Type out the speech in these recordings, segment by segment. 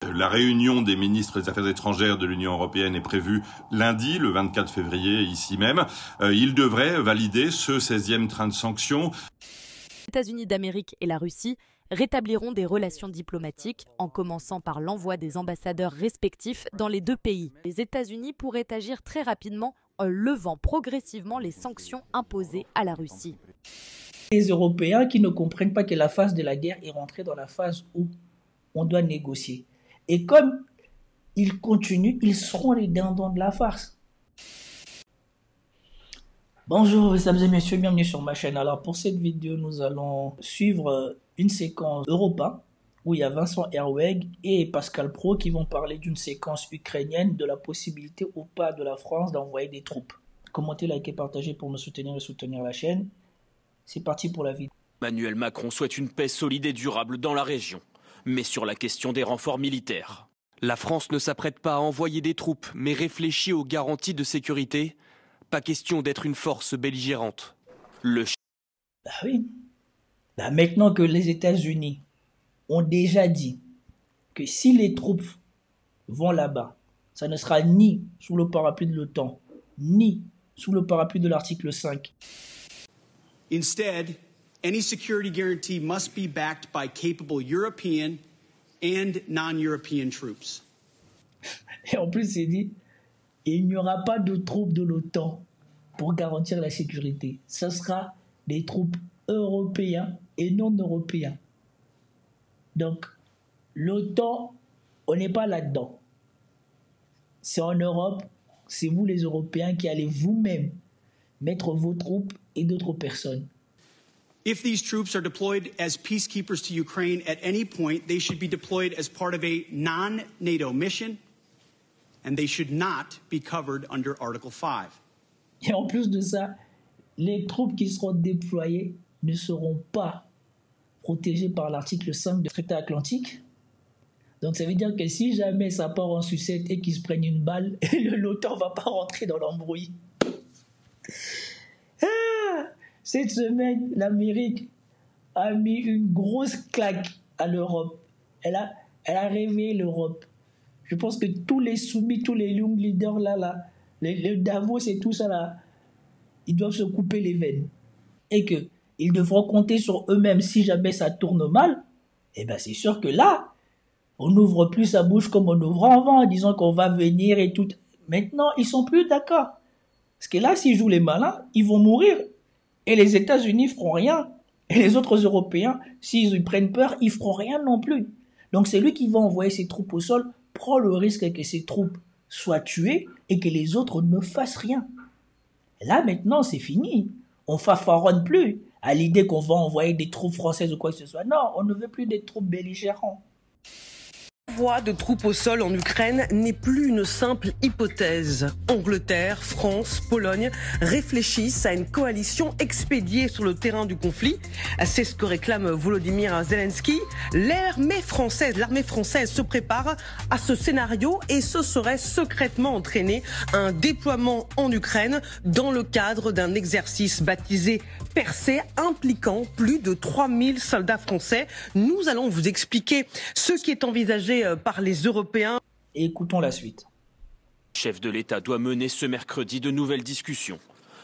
La réunion des ministres des Affaires étrangères de l'Union européenne est prévue lundi, le 24 février, ici même. Ils devraient valider ce 16e train de sanctions. Les États-Unis d'Amérique et la Russie rétabliront des relations diplomatiques en commençant par l'envoi des ambassadeurs respectifs dans les deux pays. Les États-Unis pourraient agir très rapidement en levant progressivement les sanctions imposées à la Russie. Les Européens qui ne comprennent pas que la phase de la guerre est rentrée dans la phase où on doit négocier. Et comme ils continuent, ils seront les dindons de la farce. Bonjour mesdames et messieurs, bienvenue sur ma chaîne. Alors pour cette vidéo, nous allons suivre une séquence Europe 1 où il y a Vincent Herweg et Pascal Praud qui vont parler d'une séquence ukrainienne, de la possibilité ou pas de la France d'envoyer des troupes. Commentez, likez, partagez pour me soutenir et soutenir la chaîne. C'est parti pour la vidéo. Emmanuel Macron souhaite une paix solide et durable dans la région. Mais sur la question des renforts militaires, la France ne s'apprête pas à envoyer des troupes, mais réfléchit aux garanties de sécurité. Pas question d'être une force belligérante. Bah oui. Bah maintenant que les États-Unis ont déjà dit que si les troupes vont là-bas, ça ne sera ni sous le parapluie de l'OTAN, ni sous le parapluie de l'article 5. Instead, any security guarantee must be backed by capable European and non-European troops. Et en plus, c'est dit, il n'y aura pas de troupes de l'OTAN pour garantir la sécurité. Ce sera des troupes européennes et non européennes. Donc, l'OTAN, on n'est pas là-dedans. C'est en Europe, c'est vous les Européens qui allez vous-même mettre vos troupes et d'autres personnes. If these troops are deployed as peacekeepers to Ukraine at any point, they should be deployed as part of a non-NATO mission, and they should not be covered under Article 5. Et en plus de ça, les troupes qui seront déployées ne seront pas protégées par l'article 5 du traité atlantique. Donc ça veut dire que si jamais ça part en sucette et qu'ils se prennent une balle, l'OTAN ne va pas rentrer dans l'embrouille. Cette semaine, l'Amérique a mis une grosse claque à l'Europe. Elle a réveillé l'Europe. Je pense que tous les soumis, tous les young leaders là, les Davos et tout ça là, ils doivent se couper les veines. Et qu'ils devront compter sur eux-mêmes si jamais ça tourne mal. Et bien c'est sûr que là, on n'ouvre plus sa bouche comme on ouvrait avant en disant qu'on va venir et tout. Maintenant, ils sont plus d'accord. Parce que là, s'ils jouent les malins, ils vont mourir. Et les États-Unis feront rien. Et les autres Européens, s'ils prennent peur, ils feront rien non plus. Donc c'est lui qui va envoyer ses troupes au sol, prend le risque que ses troupes soient tuées et que les autres ne fassent rien. Et là maintenant c'est fini. On fanfaronne plus à l'idée qu'on va envoyer des troupes françaises ou quoi que ce soit. Non, on ne veut plus des troupes belligérantes. L'envoi de troupes au sol en Ukraine n'est plus une simple hypothèse. Angleterre, France, Pologne réfléchissent à une coalition expédiée sur le terrain du conflit. C'est ce que réclame Volodymyr Zelensky. L'armée française se prépare à ce scénario et se serait secrètement entraîné un déploiement en Ukraine dans le cadre d'un exercice baptisé Percée impliquant plus de 3000 soldats français. Nous allons vous expliquer ce qui est envisagé par les Européens. Et écoutons la suite. Le chef de l'État doit mener ce mercredi de nouvelles discussions.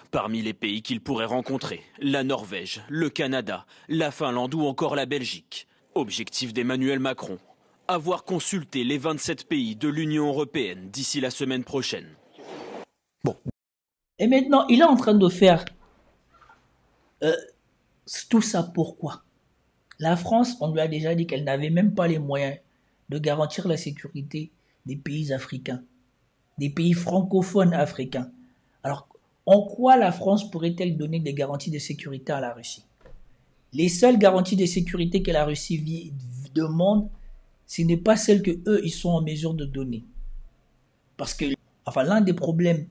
Parmi les pays qu'il pourrait rencontrer, la Norvège, le Canada, la Finlande ou encore la Belgique. Objectif d'Emmanuel Macron, avoir consulté les 27 pays de l'Union européenne d'ici la semaine prochaine. Bon. Et maintenant, il est en train de faire tout ça pourquoi? La France, on lui a déjà dit qu'elle n'avait même pas les moyens de garantir la sécurité des pays africains, des pays francophones africains. Alors, en quoi la France pourrait-elle donner des garanties de sécurité à la Russie? Les seules garanties de sécurité que la Russie demande, ce n'est pas celles que eux ils sont en mesure de donner. Parce que, l'un des problèmes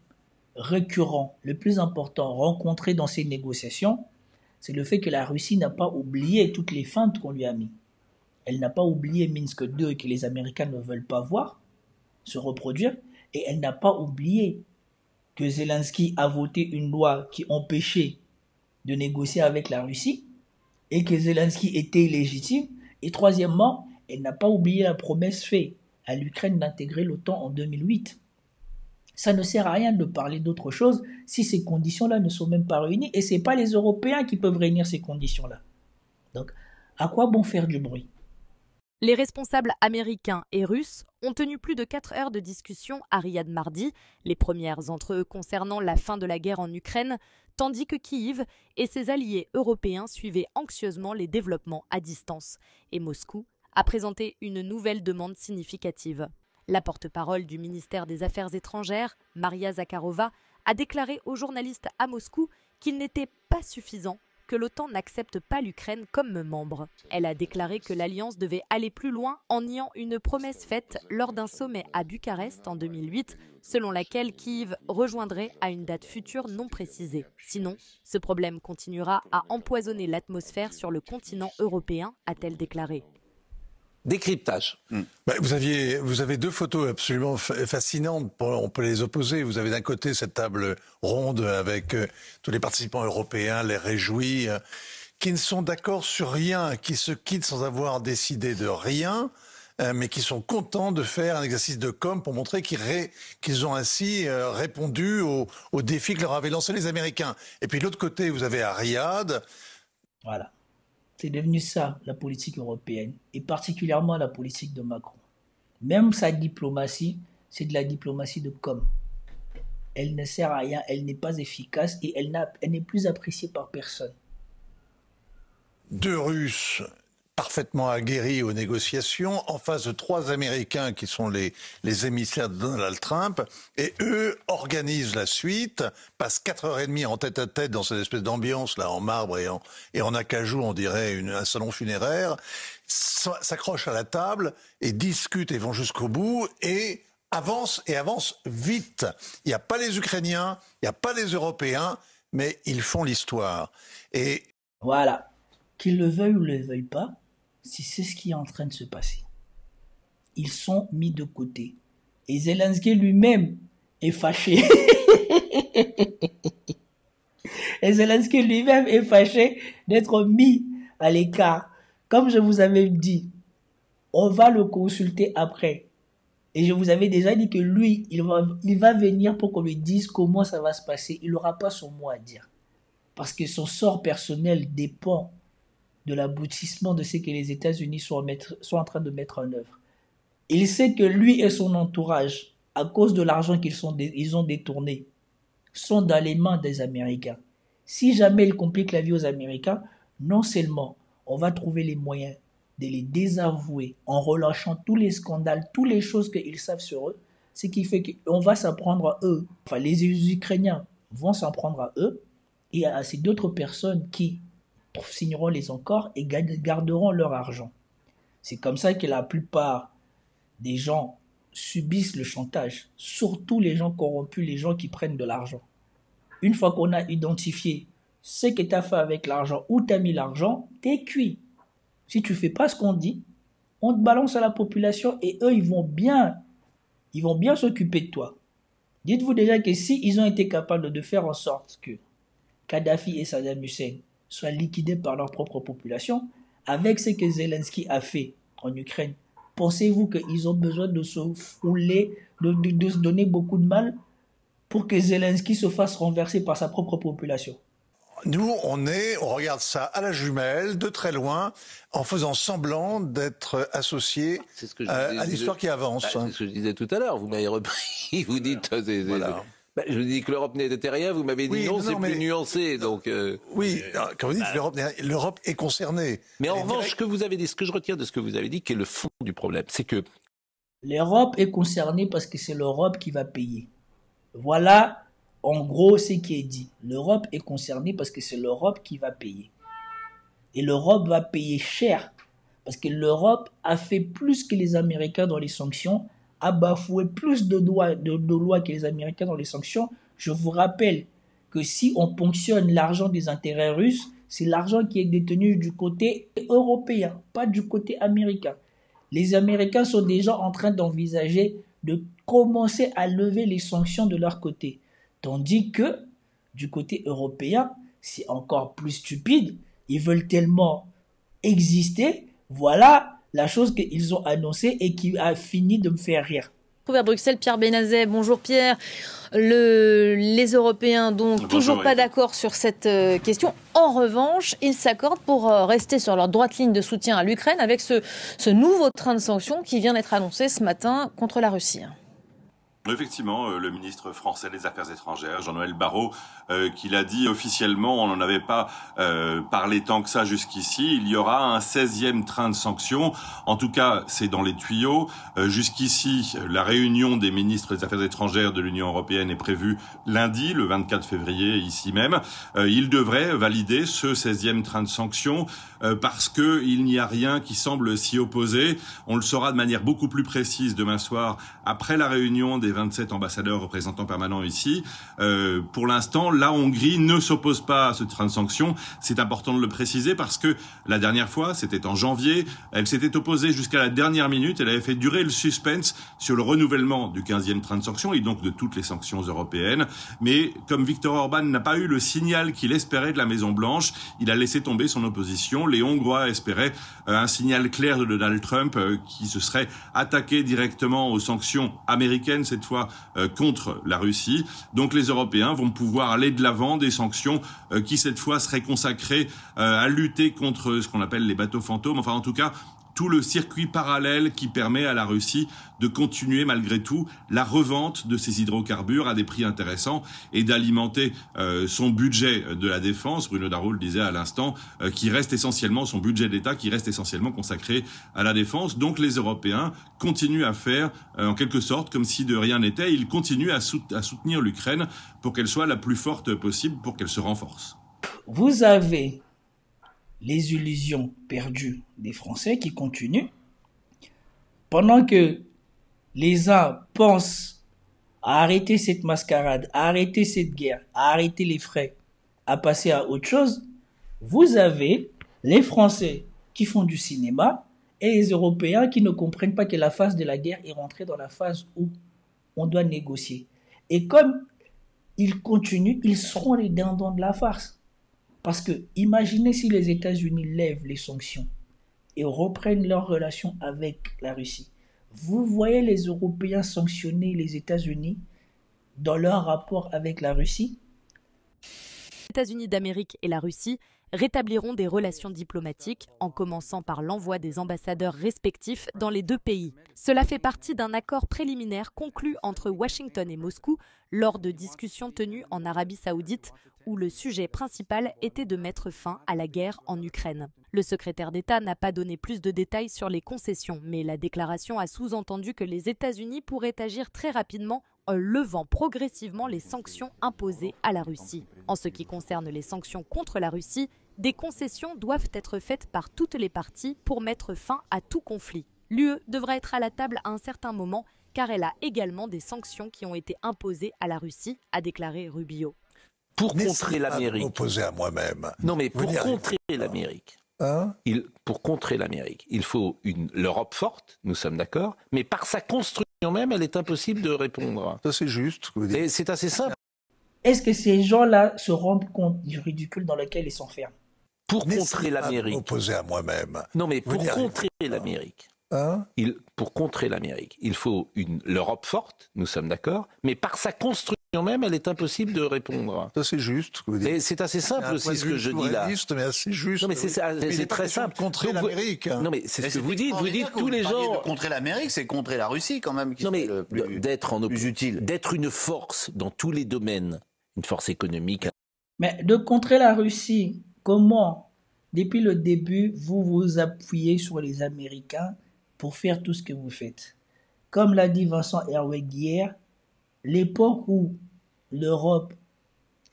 récurrents, le plus important rencontré dans ces négociations, c'est le fait que la Russie n'a pas oublié toutes les feintes qu'on lui a mis. Elle n'a pas oublié Minsk II que les Américains ne veulent pas voir se reproduire, et elle n'a pas oublié que Zelensky a voté une loi qui empêchait de négocier avec la Russie, et que Zelensky était illégitime. Et troisièmement, elle n'a pas oublié la promesse faite à l'Ukraine d'intégrer l'OTAN en 2008. Ça ne sert à rien de parler d'autre chose si ces conditions-là ne sont même pas réunies. Et ce n'est pas les Européens qui peuvent réunir ces conditions-là. Donc, à quoi bon faire du bruit ? Les responsables américains et russes ont tenu plus de 4 heures de discussion à Riyad mardi, les premières entre eux concernant la fin de la guerre en Ukraine, tandis que Kiev et ses alliés européens suivaient anxieusement les développements à distance. Et Moscou a présenté une nouvelle demande significative. La porte-parole du ministère des Affaires étrangères, Maria Zakharova, a déclaré aux journalistes à Moscou qu'il n'était pas suffisant que l'OTAN n'accepte pas l'Ukraine comme membre. Elle a déclaré que l'Alliance devait aller plus loin en niant une promesse faite lors d'un sommet à Bucarest en 2008, selon laquelle Kiev rejoindrait à une date future non précisée. Sinon, ce problème continuera à empoisonner l'atmosphère sur le continent européen, a-t-elle déclaré. Décryptage. Vous avez 2 photos absolument fascinantes, on peut les opposer. Vous avez d'un côté cette table ronde avec tous les participants européens, les réjouis, qui ne sont d'accord sur rien, qui se quittent sans avoir décidé de rien, mais qui sont contents de faire un exercice de com pour montrer qu'ils ont ainsi répondu aux défis que leur avaient lancés les Américains. Et puis de l'autre côté, vous avez à Riyad. Voilà. C'est devenu ça, la politique européenne, et particulièrement la politique de Macron. Même sa diplomatie, c'est de la diplomatie de com. Elle ne sert à rien, elle n'est pas efficace et elle n'est plus appréciée par personne. 2 Russes parfaitement aguerris aux négociations, en face de 3 Américains qui sont les émissaires de Donald Trump, et eux organisent la suite, passent 4h30 en tête-à-tête dans cette espèce d'ambiance là en marbre et en acajou, on dirait un salon funéraire, s'accrochent à la table et discutent et vont jusqu'au bout et avancent vite. Il n'y a pas les Ukrainiens, il n'y a pas les Européens, mais ils font l'histoire. Et voilà, qu'ils le veuillent ou ne le veuillent pas, c'est ce qui est en train de se passer. Ils sont mis de côté. Et Zelensky lui-même est fâché. Et Zelensky lui-même est fâché d'être mis à l'écart. Comme je vous avais dit, on va le consulter après. Et je vous avais déjà dit que lui, il va venir pour qu'on lui dise comment ça va se passer. Il n'aura pas son mot à dire. Parce que son sort personnel dépend de l'aboutissement de ce que les États-Unis sont en train de mettre en œuvre. Il sait que lui et son entourage, à cause de l'argent qu'ils ont détourné, sont dans les mains des Américains. Si jamais ils compliquent la vie aux Américains, non seulement on va trouver les moyens de les désavouer en relâchant tous les scandales, toutes les choses qu'ils savent sur eux, ce qui fait qu'on va s'en prendre à eux. Enfin, les Ukrainiens vont s'en prendre à eux et à ces d'autres personnes qui signeront les accords et garderont leur argent. C'est comme ça que la plupart des gens subissent le chantage, surtout les gens corrompus, les gens qui prennent de l'argent. Une fois qu'on a identifié ce que tu as fait avec l'argent, où tu as mis l'argent, t'es cuit. Si tu fais pas ce qu'on dit, on te balance à la population et eux, ils vont bien s'occuper de toi. Dites-vous déjà que si ils ont été capables de faire en sorte que Kadhafi et Saddam Hussein soient liquidés par leur propre population, avec ce que Zelensky a fait en Ukraine, pensez-vous qu'ils ont besoin de se fouler, de se donner beaucoup de mal pour que Zelensky se fasse renverser par sa propre population? Nous, on regarde ça à la jumelle, de très loin, en faisant semblant d'être associés à l'histoire qui avance. C'est ce que je disais tout à l'heure. Vous m'avez repris, vous dites... Voilà. Je dis que l'Europe n'était rien, vous m'avez dit non, c'est plus nuancé. Donc, oui, quand vous dites l'Europe est concernée. Mais en revanche, ce que vous avez dit, ce que je retiens de ce que vous avez dit, qui est le fond du problème, c'est que... L'Europe est concernée parce que c'est l'Europe qui va payer. Voilà, en gros, ce qui est dit. L'Europe est concernée parce que c'est l'Europe qui va payer. Et l'Europe va payer cher. Parce que l'Europe a fait plus que les Américains dans les sanctions, a bafoué plus de lois que les Américains dans les sanctions. Je vous rappelle que si on ponctionne l'argent des intérêts russes, c'est l'argent qui est détenu du côté européen, pas du côté américain. Les Américains sont déjà en train d'envisager de commencer à lever les sanctions de leur côté. Tandis que du côté européen, c'est encore plus stupide. Ils veulent tellement exister. Voilà, la chose qu'ils ont annoncée et qui a fini de me faire rire. À Bruxelles, Pierre Benazet. Bonjour Pierre. Les Européens, donc, Bonjour, toujours pas d'accord sur cette question. En revanche, ils s'accordent pour rester sur leur droite ligne de soutien à l'Ukraine avec ce nouveau train de sanctions qui vient d'être annoncé ce matin contre la Russie. Effectivement, le ministre français des Affaires étrangères, Jean-Noël Barrot, qui l'a dit officiellement, on n'en avait pas parlé tant que ça jusqu'ici, il y aura un 16e train de sanctions. En tout cas, c'est dans les tuyaux. Jusqu'ici, la réunion des ministres des Affaires étrangères de l'Union européenne est prévue lundi, le 24 février, ici même. Ils devraient valider ce 16e train de sanctions parce que il n'y a rien qui semble s'y opposer. On le saura de manière beaucoup plus précise demain soir, après la réunion des 27 ambassadeurs représentants permanents ici. Pour l'instant, la Hongrie ne s'oppose pas à ce train de sanctions. C'est important de le préciser parce que la dernière fois, c'était en janvier, elle s'était opposée jusqu'à la dernière minute. Elle avait fait durer le suspense sur le renouvellement du 15e train de sanctions et donc de toutes les sanctions européennes. Mais comme Viktor Orban n'a pas eu le signal qu'il espérait de la Maison-Blanche, il a laissé tomber son opposition. Les Hongrois espéraient un signal clair de Donald Trump qui se serait attaqué directement aux sanctions américaines, cette fois contre la Russie. Donc les Européens vont pouvoir aller de l'avant des sanctions qui cette fois seraient consacrées à lutter contre ce qu'on appelle les bateaux fantômes. Enfin en tout cas, tout le circuit parallèle qui permet à la Russie de continuer malgré tout la revente de ses hydrocarbures à des prix intéressants et d'alimenter son budget de la défense. Bruno Darrou le disait à l'instant, qui reste essentiellement son budget d'État, qui reste essentiellement consacré à la défense. Donc les Européens continuent à faire en quelque sorte comme si de rien n'était. Ils continuent à soutenir l'Ukraine pour qu'elle soit la plus forte possible, pour qu'elle se renforce. Vous avez les illusions perdues des Français qui continuent, pendant que les uns pensent à arrêter cette mascarade, à arrêter cette guerre, à arrêter les frais, à passer à autre chose. Vous avez les Français qui font du cinéma et les Européens qui ne comprennent pas que la phase de la guerre est rentrée dans la phase où on doit négocier. Et comme ils continuent, ils seront les dindons de la farce. Parce que imaginez si les États-Unis lèvent les sanctions et reprennent leurs relations avec la Russie. Vous voyez les Européens sanctionner les États-Unis dans leur rapport avec la Russie? Les États-Unis d'Amérique et la Russie rétabliront des relations diplomatiques en commençant par l'envoi des ambassadeurs respectifs dans les deux pays. Cela fait partie d'un accord préliminaire conclu entre Washington et Moscou lors de discussions tenues en Arabie Saoudite où le sujet principal était de mettre fin à la guerre en Ukraine. Le secrétaire d'État n'a pas donné plus de détails sur les concessions, mais la déclaration a sous-entendu que les États-Unis pourraient agir très rapidement en levant progressivement les sanctions imposées à la Russie. En ce qui concerne les sanctions contre la Russie, des concessions doivent être faites par toutes les parties pour mettre fin à tout conflit. L'UE devra être à la table à un certain moment car elle a également des sanctions qui ont été imposées à la Russie, a déclaré Rubio. Pour contrer l'Amérique. Opposé à moi-même. Non, mais pour contrer l'Amérique. Pour contrer l'Amérique, il faut l'Europe forte, nous sommes d'accord, mais par sa construction même, elle est impossible de répondre. Ça, c'est juste. Et c'est assez simple. Est-ce que ces gens-là se rendent compte du ridicule dans lequel ils s'enferment? Pour contrer l'Amérique. Opposé à moi-même. Non, mais pour contrer l'Amérique. Pour contrer l'Amérique, il faut l'Europe forte, nous sommes d'accord, mais par sa construction même, elle est impossible de répondre. Ça, c'est juste. Et c'est assez simple aussi ce que je dis là. Mais assez juste. Non, mais c'est très simple. Contrer l'Amérique. Non, mais c'est ce que vous dites. Vous dites tous les gens. Contrer l'Amérique, c'est contrer la Russie quand même. Non, mais d'être plus utile. D'être une force dans tous les domaines, une force économique. Mais de contrer la Russie, comment? Depuis le début, vous vous appuyez sur les Américains pour faire tout ce que vous faites. Comme l'a dit Vincent Herweg hier, l'époque où l'Europe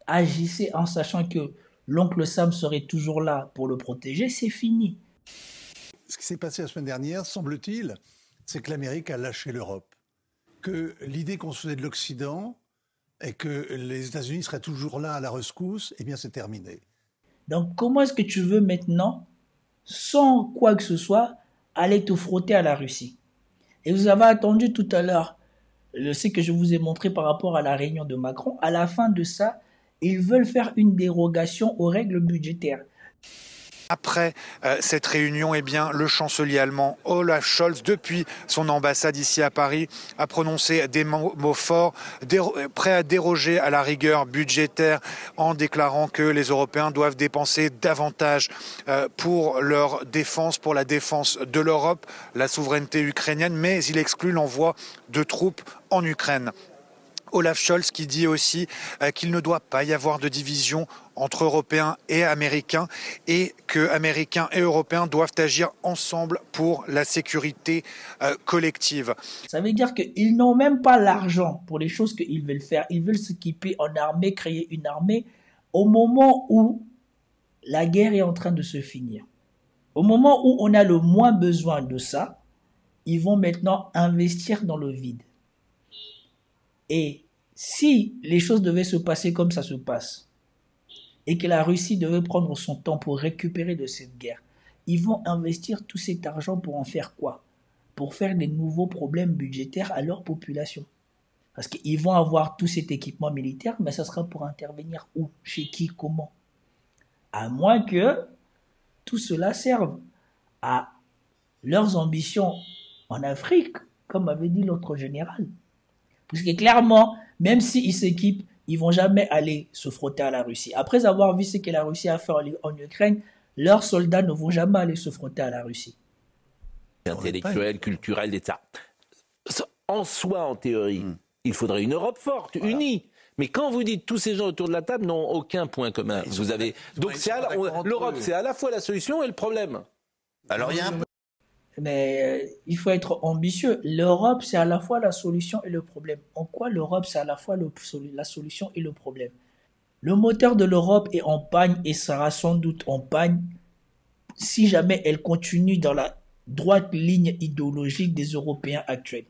agissait en sachant que l'oncle Sam serait toujours là pour le protéger, c'est fini. Ce qui s'est passé la semaine dernière, semble-t-il, c'est que l'Amérique a lâché l'Europe. Que l'idée qu'on se faisait de l'Occident et que les États-Unis seraient toujours là à la rescousse, eh bien c'est terminé. Donc comment est-ce que tu veux maintenant, sans quoi que ce soit, aller te frotter à la Russie? Et vous avez attendu tout à l'heure ce que je vous ai montré par rapport à la réunion de Macron. À la fin de ça, ils veulent faire une dérogation aux règles budgétaires. Après cette réunion, eh bien, le chancelier allemand Olaf Scholz, depuis son ambassade ici à Paris, a prononcé des mots forts, prêt à déroger à la rigueur budgétaire en déclarant que les Européens doivent dépenser davantage pour leur défense, pour la défense de l'Europe, la souveraineté ukrainienne, mais il exclut l'envoi de troupes en Ukraine. Olaf Scholz qui dit aussi qu'il ne doit pas y avoir de division entre Européens et Américains et que Américains et Européens doivent agir ensemble pour la sécurité collective. Ça veut dire qu'ils n'ont même pas l'argent pour les choses qu'ils veulent faire. Ils veulent s'équiper en armée, créer une armée au moment où la guerre est en train de se finir. Au moment où on a le moins besoin de ça, ils vont maintenant investir dans le vide. Et si les choses devaient se passer comme ça se passe, et que la Russie devait prendre son temps pour récupérer de cette guerre, ils vont investir tout cet argent pour en faire quoi? Pour faire des nouveaux problèmes budgétaires à leur population. Parce qu'ils vont avoir tout cet équipement militaire, mais ça sera pour intervenir où? Chez qui? Comment? À moins que tout cela serve à leurs ambitions en Afrique, comme avait dit l'autre général. Parce que clairement, même s'ils s'équipent, ils ne vont jamais aller se frotter à la Russie. Après avoir vu ce que la Russie a fait en Ukraine, leurs soldats ne vont jamais aller se frotter à la Russie. Intellectuel, culturel, d'État. En soi, en théorie, il faudrait une Europe forte, unie. Mais quand vous dites tous ces gens autour de la table n'ont aucun point commun, vous avez donc l'Europe, c'est à la fois la solution et le problème. Alors il y a un... Mais il faut être ambitieux. L'Europe, c'est à la fois la solution et le problème. En quoi l'Europe, c'est à la fois la solution et le problème? Le moteur de l'Europe est en panne et sera sans doute en panne si jamais elle continue dans la droite ligne idéologique des Européens actuels.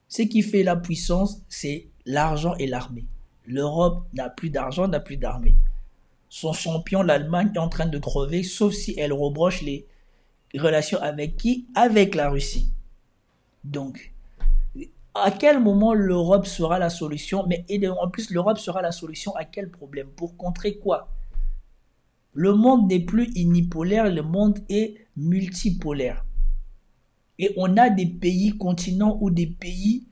Ce qui fait la puissance, c'est l'argent et l'armée. L'Europe n'a plus d'argent, n'a plus d'armée. Son champion, l'Allemagne, est en train de crever, sauf si elle rebroche les relations avec qui? Avec la Russie. Donc, à quel moment l'Europe sera la solution? Mais en plus, l'Europe sera la solution à quel problème? Pour contrer quoi? Le monde n'est plus unipolaire, le monde est multipolaire. Et on a des pays continents ou des pays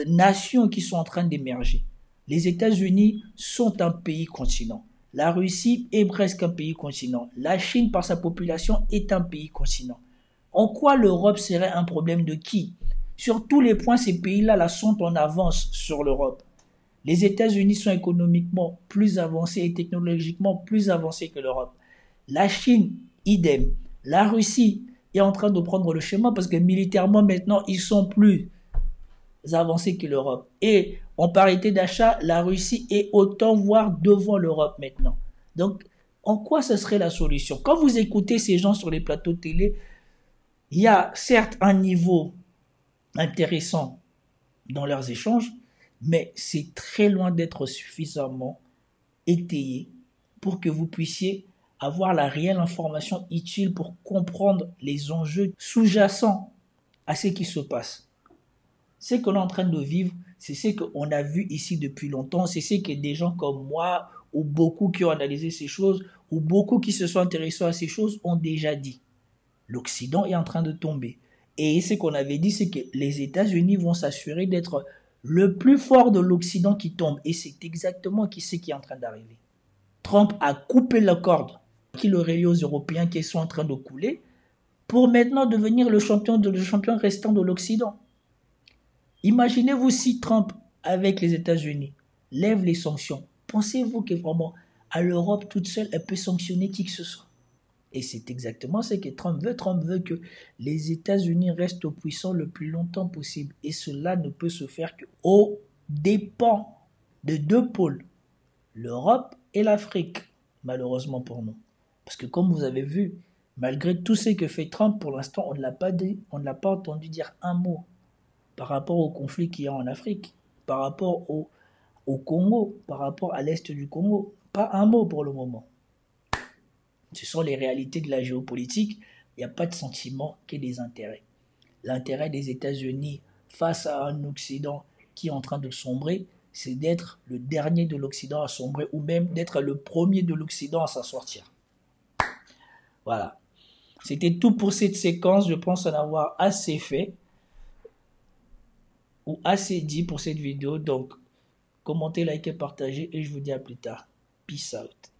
nations qui sont en train d'émerger. Les États-Unis sont un pays continent. La Russie est presque un pays continent. La Chine, par sa population, est un pays continent. En quoi l'Europe serait un problème de qui? Sur tous les points, ces pays-là sont en avance sur l'Europe. Les États-Unis sont économiquement plus avancés et technologiquement plus avancés que l'Europe. La Chine, idem. La Russie est en train de prendre le chemin parce que militairement, maintenant, ils sont plus avancés que l'Europe. Et en parité d'achat, la Russie est autant, voire devant l'Europe maintenant. Donc, en quoi ce serait la solution? Quand vous écoutez ces gens sur les plateaux de télé, il y a certes un niveau intéressant dans leurs échanges, mais c'est très loin d'être suffisamment étayé pour que vous puissiez avoir la réelle information utile pour comprendre les enjeux sous-jacents à ce qui se passe. Ce qu'on est en train de vivre, c'est ce qu'on a vu ici depuis longtemps, c'est ce que des gens comme moi, ou beaucoup qui ont analysé ces choses, ou beaucoup qui se sont intéressés à ces choses ont déjà dit. L'Occident est en train de tomber. Et ce qu'on avait dit, c'est que les États-Unis vont s'assurer d'être le plus fort de l'Occident qui tombe. Et c'est exactement ce qui est en train d'arriver. Trump a coupé la corde qu'il aurait lié aux Européens qui sont en train de couler pour maintenant devenir le champion restant de l'Occident. Imaginez-vous si Trump, avec les États-Unis, lève les sanctions. Pensez-vous que vraiment, à l'Europe toute seule, elle peut sanctionner qui que ce soit? Et c'est exactement ce que Trump veut. Trump veut que les États-Unis restent puissants le plus longtemps possible. Et cela ne peut se faire qu'aux dépens de deux pôles, l'Europe et l'Afrique, malheureusement pour nous. Parce que comme vous avez vu, malgré tout ce que fait Trump, pour l'instant, on ne l'a pas dit, on ne l'a pas entendu dire un mot par rapport au conflit qu'il y a en Afrique, par rapport au Congo, par rapport à l'est du Congo. Pas un mot pour le moment. Ce sont les réalités de la géopolitique. Il n'y a pas de sentiment que des intérêts. L'intérêt des États-Unis face à un Occident qui est en train de sombrer, c'est d'être le dernier de l'Occident à sombrer ou même d'être le premier de l'Occident à s'en sortir. Voilà. C'était tout pour cette séquence. Je pense en avoir assez fait ou assez dit pour cette vidéo. Donc, commentez, likez, partagez et je vous dis à plus tard. Peace out.